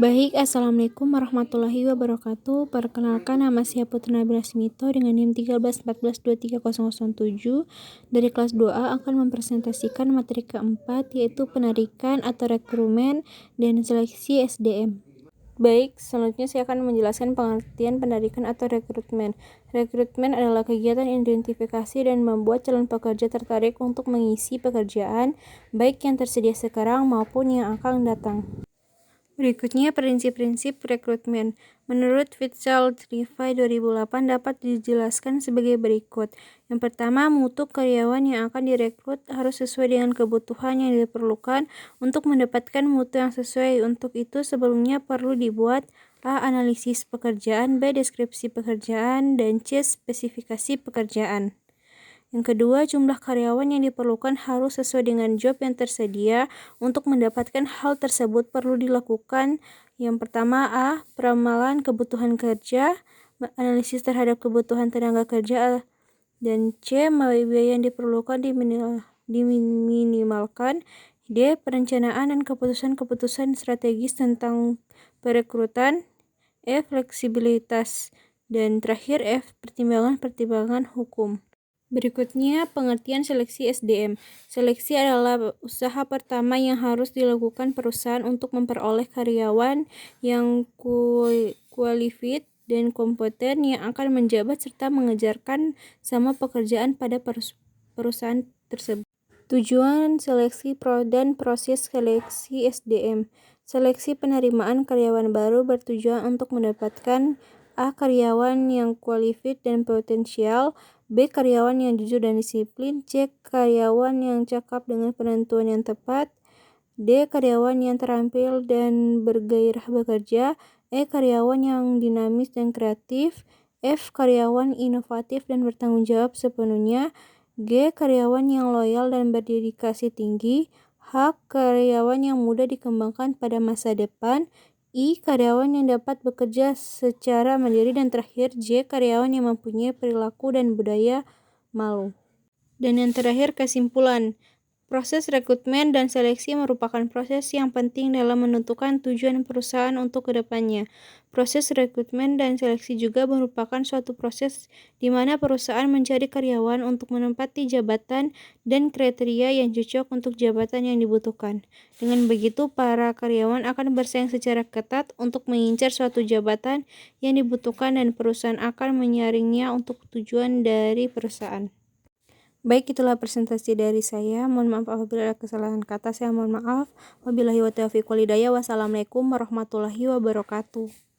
Baik, Assalamualaikum warahmatullahi wabarakatuh. Perkenalkan, nama saya Putri Nabila Smito dengan NIM 1314230007 dari kelas 2A akan mempresentasikan materi keempat, yaitu penarikan atau rekrutmen dan seleksi SDM. Baik, selanjutnya saya akan menjelaskan pengertian penarikan atau rekrutmen. Rekrutmen adalah kegiatan identifikasi dan membuat calon pekerja tertarik untuk mengisi pekerjaan, baik yang tersedia sekarang maupun yang akan datang. Berikutnya prinsip-prinsip rekrutmen. Menurut Fitzgerald Review 2008 dapat dijelaskan sebagai berikut. Yang pertama, mutu karyawan yang akan direkrut harus sesuai dengan kebutuhan yang diperlukan untuk mendapatkan mutu yang sesuai. Untuk itu sebelumnya perlu dibuat A. Analisis pekerjaan, B. Deskripsi pekerjaan, dan C. Spesifikasi pekerjaan. Yang kedua, jumlah karyawan yang diperlukan harus sesuai dengan job yang tersedia. Untuk mendapatkan hal tersebut perlu dilakukan yang pertama A. Peramalan kebutuhan kerja, analisis terhadap kebutuhan tenaga kerja, dan C. Biaya yang diperlukan diminimalkan. D. Perencanaan dan keputusan-keputusan strategis tentang perekrutan. E. Fleksibilitas. Dan terakhir F. Pertimbangan-pertimbangan hukum. Berikutnya, pengertian seleksi SDM. Seleksi adalah usaha pertama yang harus dilakukan perusahaan untuk memperoleh karyawan yang kualifikasi dan kompeten yang akan menjabat serta mengerjakan sama pekerjaan pada perusahaan tersebut. Tujuan seleksi dan proses seleksi SDM. Seleksi penerimaan karyawan baru bertujuan untuk mendapatkan A. Karyawan yang kualifikasi dan potensial, B. Karyawan yang jujur dan disiplin, C. Karyawan yang cakap dengan penentuan yang tepat, D. Karyawan yang terampil dan bergairah bekerja, E. Karyawan yang dinamis dan kreatif, F. Karyawan inovatif dan bertanggung jawab sepenuhnya, G. Karyawan yang loyal dan berdedikasi tinggi, H. Karyawan yang mudah dikembangkan pada masa depan, I. Karyawan yang dapat bekerja secara mandiri, dan terakhir J. Karyawan yang mempunyai perilaku dan budaya malu. Dan yang terakhir, kesimpulan. Proses rekrutmen dan seleksi merupakan proses yang penting dalam menentukan tujuan perusahaan untuk kedepannya. Proses rekrutmen dan seleksi juga merupakan suatu proses di mana perusahaan mencari karyawan untuk menempati jabatan dan kriteria yang cocok untuk jabatan yang dibutuhkan. Dengan begitu, para karyawan akan bersaing secara ketat untuk mengincar suatu jabatan yang dibutuhkan dan perusahaan akan menyaringnya untuk tujuan dari perusahaan. Baik, itulah presentasi dari saya. Mohon maaf apabila ada kesalahan kata, saya mohon maaf. Wabillahi wa taufiq wal hidayah. Wassalamualaikum warahmatullahi wabarakatuh.